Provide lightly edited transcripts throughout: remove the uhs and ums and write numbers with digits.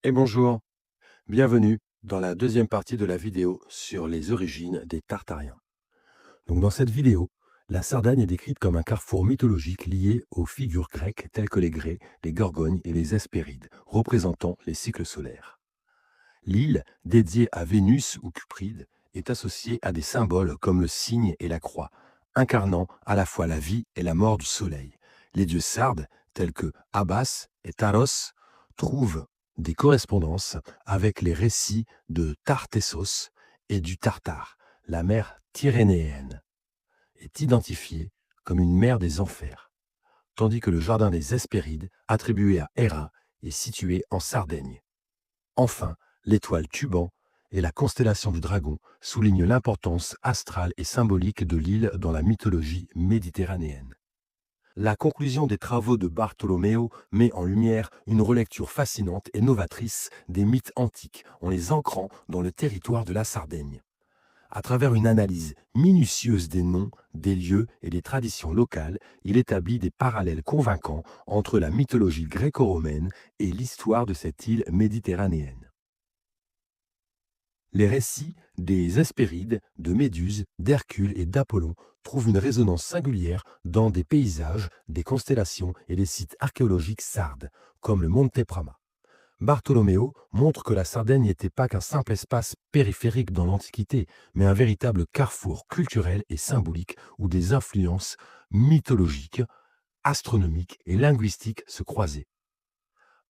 Et bonjour, bienvenue dans la deuxième partie de la vidéo sur les origines des Tartariens. Donc dans cette vidéo, la Sardaigne est décrite comme un carrefour mythologique lié aux figures grecques telles que les Grées, les Gorgones et les Hespérides, représentant les cycles solaires. L'île, dédiée à Vénus ou Cupride, est associée à des symboles comme le cygne et la croix, incarnant à la fois la vie et la mort du soleil. Les dieux sardes, tels que Abas et Taros, trouvent des correspondances avec les récits de Tartessos et du Tartare. La mer Tyrénéenne est identifiée comme une mer des enfers, tandis que le jardin des Hespérides, attribué à Héra, est situé en Sardaigne. Enfin, l'étoile Tuban et la constellation du Dragon soulignent l'importance astrale et symbolique de l'île dans la mythologie méditerranéenne. La conclusion des travaux de Bartolomeo met en lumière une relecture fascinante et novatrice des mythes antiques en les ancrant dans le territoire de la Sardaigne. À travers une analyse minutieuse des noms, des lieux et des traditions locales, il établit des parallèles convaincants entre la mythologie gréco-romaine et l'histoire de cette île méditerranéenne. Les récits des Hespérides, de Méduse, d'Hercule et d'Apollon trouvent une résonance singulière dans des paysages, des constellations et des sites archéologiques sardes, comme le Monte Prama. Bartolomeo montre que la Sardaigne n'était pas qu'un simple espace périphérique dans l'Antiquité, mais un véritable carrefour culturel et symbolique où des influences mythologiques, astronomiques et linguistiques se croisaient.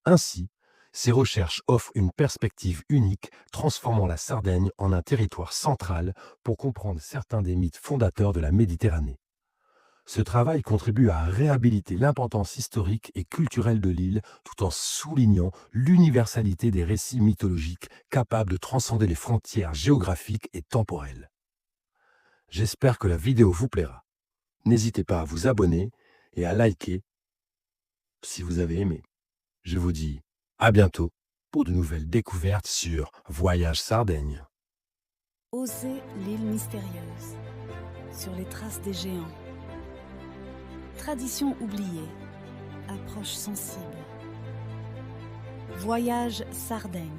Ainsi, ces recherches offrent une perspective unique, transformant la Sardaigne en un territoire central pour comprendre certains des mythes fondateurs de la Méditerranée. Ce travail contribue à réhabiliter l'importance historique et culturelle de l'île tout en soulignant l'universalité des récits mythologiques capables de transcender les frontières géographiques et temporelles. J'espère que la vidéo vous plaira. N'hésitez pas à vous abonner et à liker si vous avez aimé. Je vous dis à bientôt pour de nouvelles découvertes sur Voyage Sardaigne. Oser l'île mystérieuse, sur les traces des géants. Tradition oubliée, approche sensible. Voyage Sardaigne.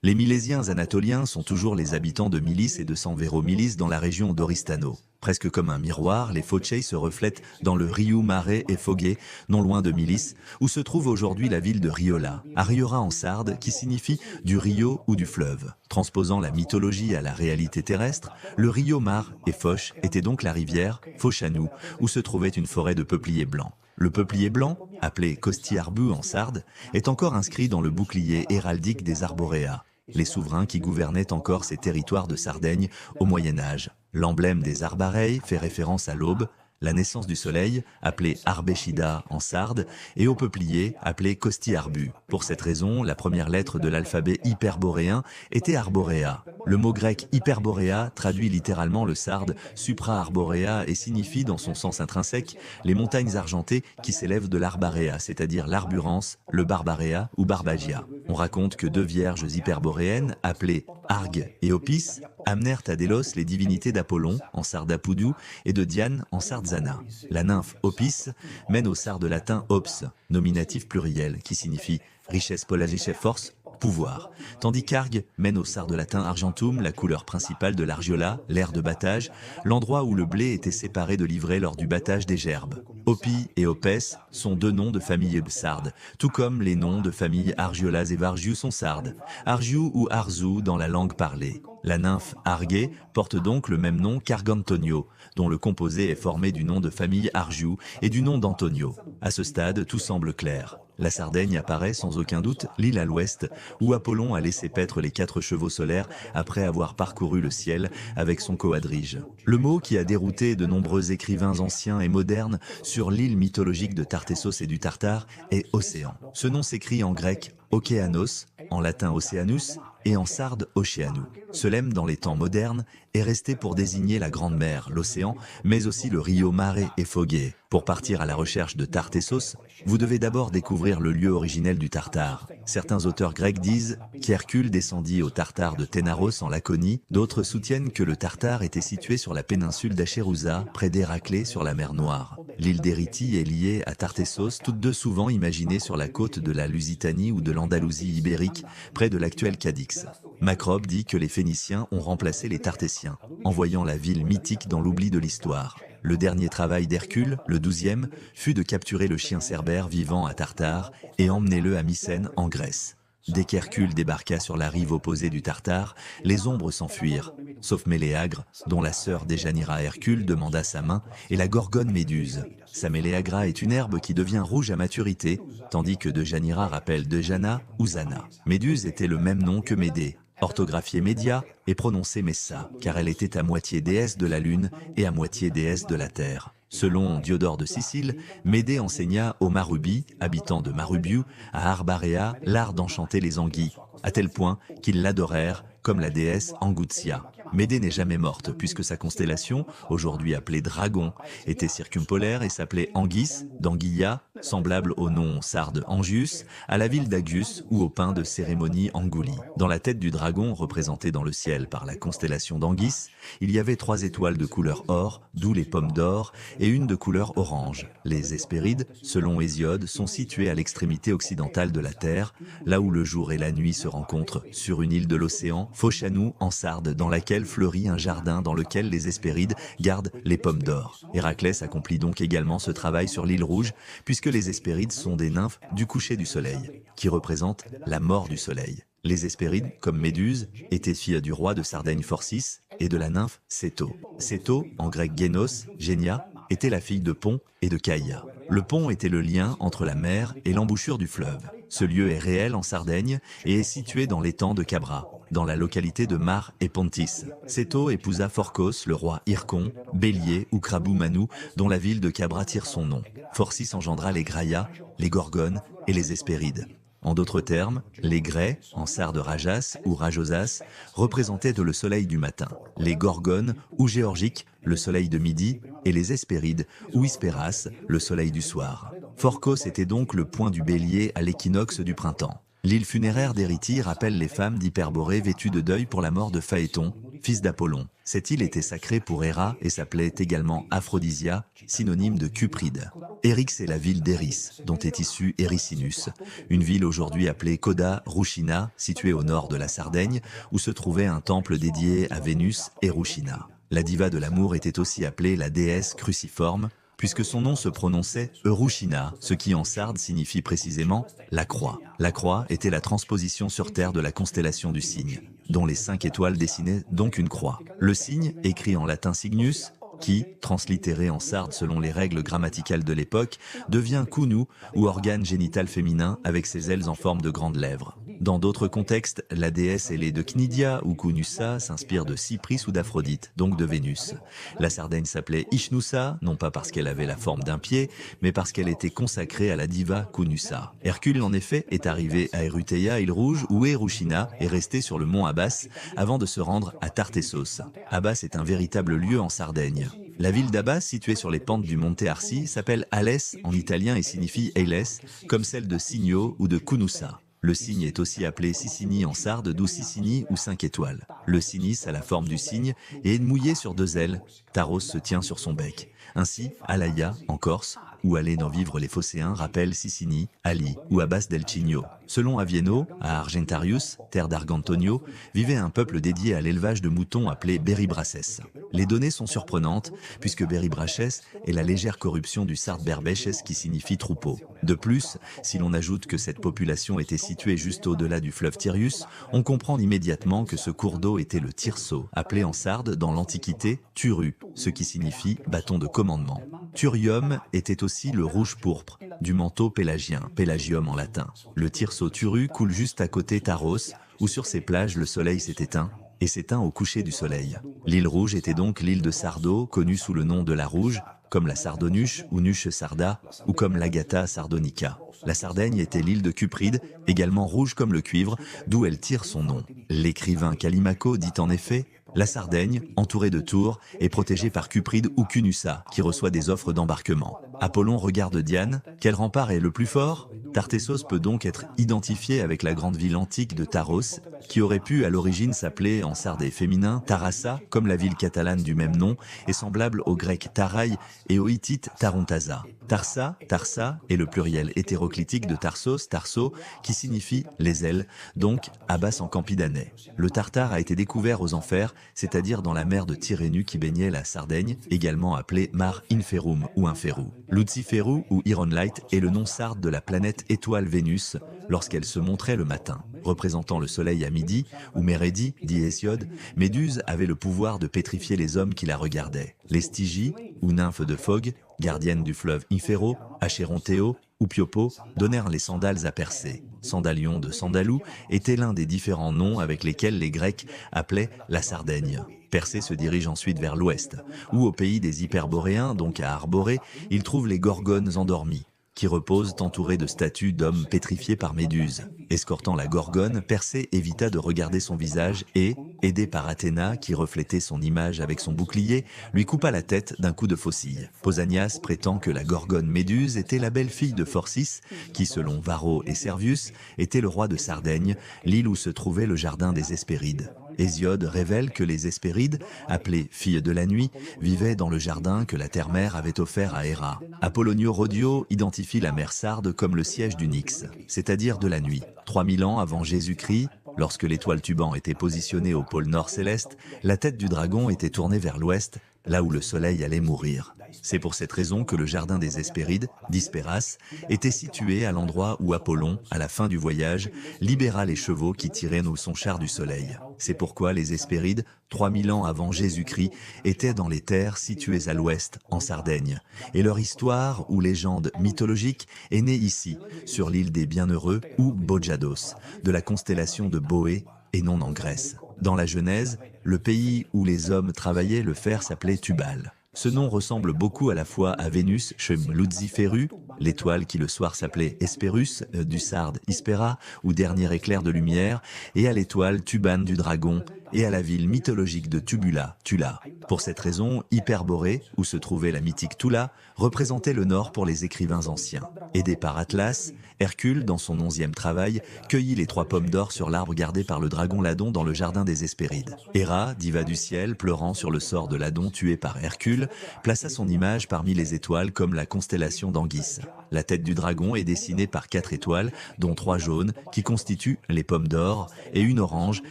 Les Milésiens anatoliens sont toujours les habitants de Milis et de San Vero Milis dans la région d'Oristano. Presque comme un miroir, les Focei se reflètent dans le Riu Mare et Foghe, non loin de Milis, où se trouve aujourd'hui la ville de Riola, à Riora en sarde, qui signifie du rio ou du fleuve. Transposant la mythologie à la réalité terrestre, le Rio Mar et Foch était donc la rivière Fochanou, où se trouvait une forêt de peupliers blancs. Le peuplier blanc, appelé Costi-Arbu en sarde, est encore inscrit dans le bouclier héraldique des arboréas, les souverains qui gouvernaient encore ces territoires de Sardaigne au Moyen-Âge. L'emblème des arbareilles fait référence à l'aube, la naissance du soleil, appelé Arbeshida en sarde, et au peuplier, appelé Costi-Arbu. Pour cette raison, la première lettre de l'alphabet hyperboréen était Arborea. Le mot grec hyperboréa traduit littéralement le sarde supra-arborea et signifie dans son sens intrinsèque les montagnes argentées qui s'élèvent de l'Arbarea, c'est-à-dire l'Arburance, le Barbarea ou Barbagia. On raconte que deux vierges hyperboréennes, appelées Argue et Opis, amenèrent à Délos les divinités d'Apollon, en sarde Apoudou, et de Diane, en sarde Zana. La nymphe Opis mène au sarde latin Ops, nominatif pluriel, qui signifie richesse polagiche force, pouvoir, tandis qu'Argue mène au sarde latin Argentum, la couleur principale de l'Argiola, l'aire de battage, l'endroit où le blé était séparé de l'ivraie lors du battage des gerbes. Opi et Opès sont deux noms de famille sarde, tout comme les noms de famille Argiolas et Vargiu sont sardes, Argiu ou Arzu dans la langue parlée. La nymphe Argue porte donc le même nom qu'Argantonio, dont le composé est formé du nom de famille Argiu et du nom d'Antonio. À ce stade, tout semble clair. La Sardaigne apparaît sans aucun doute l'île à l'ouest, où Apollon a laissé paître les 4 chevaux solaires après avoir parcouru le ciel avec son quadrige. Le mot qui a dérouté de nombreux écrivains anciens et modernes sur l'île mythologique de Tartessos et du Tartare est océan. Ce nom s'écrit en grec Okéanos, en latin Oceanus et en sarde Oceanou. Ce lemme dans les temps modernes est resté pour désigner la Grande Mer, l'océan, mais aussi le Rio Mare et Foghe. Pour partir à la recherche de Tartessos, vous devez d'abord découvrir le lieu originel du Tartare. Certains auteurs grecs disent qu'Hercule descendit au Tartare de Ténaros en Laconie, d'autres soutiennent que le Tartare était situé sur la péninsule d'Acherousa, près d'Héraclée sur la mer Noire. L'île d'Éritie est liée à Tartessos, toutes deux souvent imaginées sur la côte de la Lusitanie ou de l'Andalousie ibérique, près de l'actuel Cadix. Macrobe dit que les Phéniciens ont remplacé les Tartésiens, envoyant la ville mythique dans l'oubli de l'histoire. Le dernier travail d'Hercule, le 12e, fut de capturer le chien cerbère vivant à Tartare et emmener-le à Mycène, en Grèce. Dès qu'Hercule débarqua sur la rive opposée du Tartare, les ombres s'enfuirent, sauf Méléagre, dont la sœur Déjanira Hercule demanda sa main, et la gorgone Méduse. Sa Méléagra est une herbe qui devient rouge à maturité, tandis que Déjanira rappelle Dejana ou Zana. Méduse était le même nom que Médée, orthographiée Média et prononcée Messa, car elle était à moitié déesse de la lune et à moitié déesse de la terre. Selon Diodore de Sicile, Médée enseigna aux Marubi, habitants de Marubiu, à Arbarea, l'art d'enchanter les anguilles, à tel point qu'ils l'adorèrent comme la déesse Angoutia. Médée n'est jamais morte, puisque sa constellation, aujourd'hui appelée Dragon, était circumpolaire et s'appelait Anguis, d'Anguilla, semblable au nom sarde Angius, à la ville d'Agus ou au pain de cérémonie Angouli. Dans la tête du dragon, représentée dans le ciel par la constellation d'Anguis, il y avait 3 étoiles de couleur or, d'où les pommes d'or, et une de couleur orange. Les Hespérides, selon Hésiode, sont situées à l'extrémité occidentale de la Terre, là où le jour et la nuit se rencontrent, sur une île de l'océan, Phochanous, en Sarde, dans laquelle fleurit un jardin dans lequel les Hespérides gardent les pommes d'or. Héraclès accomplit donc également ce travail sur l'île Rouge, puisque les Hespérides sont des nymphes du coucher du soleil, qui représentent la mort du soleil. Les Hespérides, comme Méduse, étaient filles du roi de Sardaigne Phorcys et de la nymphe Céto. Céto, en grec Génos, Génia, était la fille de Pont et de Caïa. Le pont était le lien entre la mer et l'embouchure du fleuve. Ce lieu est réel en Sardaigne et est situé dans l'étang de Cabra, dans la localité de Mar et Pontis. Céto épousa Phorcos, le roi Hircon, Bélier ou Krabou Manou, dont la ville de Cabra tire son nom. Phorcys engendra les Graias, les Gorgones et les Hespérides. En d'autres termes, les Grès, en sarde Rajas ou Rajosas, représentaient le soleil du matin, les Gorgones ou Géorgiques, le soleil de midi, et les Hespérides ou Hespéras, le soleil du soir. Phorcos était donc le point du bélier à l'équinoxe du printemps. L'île funéraire d'Éritie rappelle les femmes d'Hyperborée vêtues de deuil pour la mort de Phaéton, fils d'Apollon. Cette île était sacrée pour Héra et s'appelait également Aphrodisia, synonyme de Cupride. Eryx est la ville d'Éris, dont est issue Ericinus, une ville aujourd'hui appelée Coda Ruchina, située au nord de la Sardaigne, où se trouvait un temple dédié à Vénus et Ruchina. La diva de l'amour était aussi appelée la déesse cruciforme, puisque son nom se prononçait Euruchina, ce qui en sarde signifie précisément la croix. La croix était la transposition sur terre de la constellation du Cygne, dont les 5 étoiles dessinaient donc une croix. Le Cygne, écrit en latin Cygnus, qui, translittéré en sarde selon les règles grammaticales de l'époque, devient Kounou, ou organe génital féminin avec ses ailes en forme de grandes lèvres. Dans d'autres contextes, la déesse ailée de Cnidia ou Kounussa s'inspire de Cypris ou d'Aphrodite, donc de Vénus. La Sardaigne s'appelait Ishnoussa, non pas parce qu'elle avait la forme d'un pied, mais parce qu'elle était consacrée à la diva Kounussa. Hercule, en effet, est arrivé à Eruteia, île Rouge, où Eruchina est resté sur le mont Abas avant de se rendre à Tartessos. Abas est un véritable lieu en Sardaigne. La ville d'Abas, située sur les pentes du Monte Arsi, s'appelle Alès en italien et signifie Eiles, comme celle de Signo ou de Kounussa. Le cygne est aussi appelé Sicini en sarde, d'où Sicini ou 5 étoiles. Le Cinis a la forme du cygne et est mouillé sur 2 ailes. Taros se tient sur son bec. Ainsi, Alaïa, en Corse, où allaient n'en vivre les Phocéens, rappelle Sicini, Ali ou Abbas del Cigno. Selon Avienno, à Argentarius, terre d'Argantonio, vivait un peuple dédié à l'élevage de moutons appelé Beribraces. Les données sont surprenantes, puisque Beribraces est la légère corruption du sarde berbeches qui signifie troupeau. De plus, si l'on ajoute que cette population était située juste au-delà du fleuve Tyrius, on comprend immédiatement que ce cours d'eau était le Tirso, appelé en sarde dans l'Antiquité Turu, ce qui signifie bâton de commandement. Turium était aussi le rouge pourpre, du manteau pélagien, pélagium en latin. Le Tirso Turu coule juste à côté Taros, où sur ses plages le soleil s'est éteint, et s'éteint au coucher du soleil. L'île Rouge était donc l'île de Sardo, connue sous le nom de la Rouge, comme la Sardonuche ou Nuche Sarda, ou comme l'Agata Sardonica. La Sardaigne était l'île de Cupride, également rouge comme le cuivre, d'où elle tire son nom. L'écrivain Callimaco dit en effet La Sardaigne, entourée de tours, est protégée par Cupride ou Cunussa, qui reçoit des offres d'embarquement. Apollon regarde Diane. Quel rempart est le plus fort? Tartessos peut donc être identifié avec la grande ville antique de Taros, qui aurait pu à l'origine s'appeler en sardais féminin Tarassa, comme la ville catalane du même nom, et semblable au grec Taraï et au hittite Tarontaza. Tarsa, Tarsa est le pluriel hétéroclitique de Tarsos, Tarso, qui signifie les ailes, donc Abbas en campidanais. Le Tartare a été découvert aux enfers, c'est-à-dire dans la mer de Tyrrhénu qui baignait la Sardaigne, également appelée Mar Inferum ou Inferu. Luciferu ou Iron Light est le nom sarde de la planète étoile Vénus lorsqu'elle se montrait le matin. Représentant le soleil à midi, ou Mérédie, dit Hésiode, Méduse avait le pouvoir de pétrifier les hommes qui la regardaient. Les Stygies, ou nymphes de Phog, gardiennes du fleuve Inféro, Achérontéo ou Piopo, donnèrent les sandales à Persée. Sandalion de Sandalou était l'un des différents noms avec lesquels les Grecs appelaient la Sardaigne. Persée se dirige ensuite vers l'ouest, où au pays des Hyperboréens, donc à Arborée, il trouve les Gorgones endormies, qui reposent entourées de statues d'hommes pétrifiés par Méduse. Escortant la Gorgone, Persée évita de regarder son visage et, aidé par Athéna, qui reflétait son image avec son bouclier, lui coupa la tête d'un coup de faucille. Pausanias prétend que la Gorgone Méduse était la belle-fille de Phorcys, qui, selon Varro et Servius, était le roi de Sardaigne, l'île où se trouvait le jardin des Hespérides. Hésiode révèle que les Hespérides, appelées filles de la nuit, vivaient dans le jardin que la terre-mère avait offert à Héra. Apollonio Rodio identifie la mer Sarde comme le siège du Nyx, c'est-à-dire de la nuit. 3000 ans avant Jésus-Christ, lorsque l'étoile Tuban était positionnée au pôle nord céleste, la tête du dragon était tournée vers l'ouest, là où le soleil allait mourir. C'est pour cette raison que le jardin des Hespérides, d'Hespéras, était situé à l'endroit où Apollon, à la fin du voyage, libéra les chevaux qui tiraient son char du soleil. C'est pourquoi les Hespérides, 3000 ans avant Jésus-Christ, étaient dans les terres situées à l'ouest, en Sardaigne. Et leur histoire, ou légende mythologique, est née ici, sur l'île des Bienheureux, ou Bodjados, de la constellation de Boé, et non en Grèce. Dans la Genèse, le pays où les hommes travaillaient le fer s'appelait Tubal. Ce nom ressemble beaucoup à la fois à Vénus, chez Luciferu, l'étoile qui le soir s'appelait Hespérus, du sarde Hispera, ou dernier éclair de lumière, et à l'étoile Tubane du dragon, et à la ville mythologique de Tubula, Tula. Pour cette raison, Hyperborée, où se trouvait la mythique Tula, représentait le nord pour les écrivains anciens. Aidé par Atlas, Hercule, dans son 11e travail, cueillit les 3 pommes d'or sur l'arbre gardé par le dragon Ladon dans le jardin des Hespérides. Héra, diva du ciel, pleurant sur le sort de Ladon tué par Hercule, plaça son image parmi les étoiles comme la constellation d'Anguis. La tête du dragon est dessinée par 4 étoiles, dont 3 jaunes, qui constituent les pommes d'or, et une orange,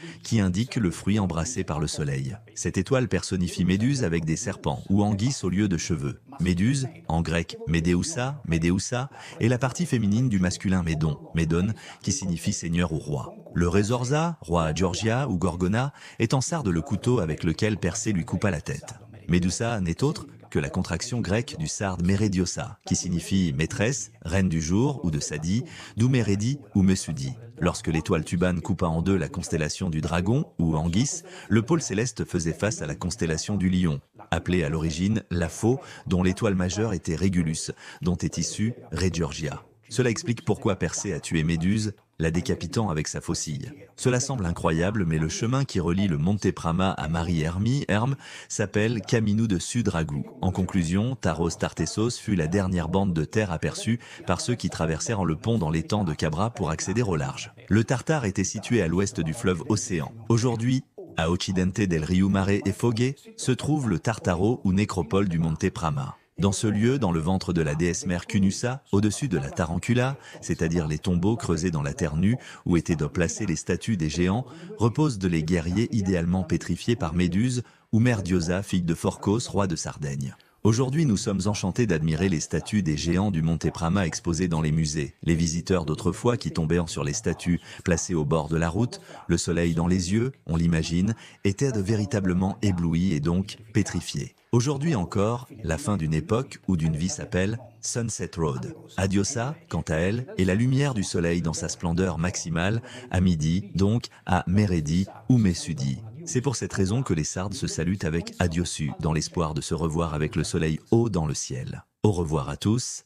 qui indique le fruit embrassé par le soleil. Cette étoile personnifie Méduse avec des serpents, ou Anguis au lieu de cheveux. Méduse, en grec Médéoussa, Médéoussa, est la partie féminine du masculin Médon, Médon, qui signifie seigneur ou roi. Le Résorza, roi à Georgia ou Gorgona, est en sarde le couteau avec lequel Persée lui coupa la tête. Médusa n'est autre que la contraction grecque du sarde Mérédiosa, qui signifie maîtresse, reine du jour ou de Sadie, d'où Mérédie ou Mesudie. Lorsque l'étoile Tubane coupa en deux la constellation du dragon, ou Anguis, le pôle céleste faisait face à la constellation du lion, appelée à l'origine la Faux, dont l'étoile majeure était Régulus, dont est issue Régiorgia. Cela explique pourquoi Persée a tué Méduse, la décapitant avec sa faucille. Cela semble incroyable, mais le chemin qui relie le Monte Prama à Herme, s'appelle Camino de Sudragou. En conclusion, Taros Tartessos fut la dernière bande de terre aperçue par ceux qui traversèrent le pont dans l'étang de Cabra pour accéder au large. Le Tartare était situé à l'ouest du fleuve Océan. Aujourd'hui, à Occidente del Rio Mare et Fogué, se trouve le Tartaro ou nécropole du Monte Prama. Dans ce lieu, dans le ventre de la déesse mère Cunussa, au-dessus de la Tarantula, c'est-à-dire les tombeaux creusés dans la terre nue où étaient placées les statues des géants, reposent les guerriers idéalement pétrifiés par Méduse ou mère Diosa, fille de Phorcos, roi de Sardaigne. Aujourd'hui, nous sommes enchantés d'admirer les statues des géants du Monte Prama exposées dans les musées. Les visiteurs d'autrefois qui tombaient sur les statues placées au bord de la route, le soleil dans les yeux, on l'imagine, étaient véritablement éblouis et donc pétrifiés. Aujourd'hui encore, la fin d'une époque ou d'une vie s'appelle Sunset Road. Adiosa, quant à elle, est la lumière du soleil dans sa splendeur maximale, à midi, donc à Mérédie ou Mesudie. C'est pour cette raison que les Sardes se salutent avec Adiosu, dans l'espoir de se revoir avec le soleil haut dans le ciel. Au revoir à tous,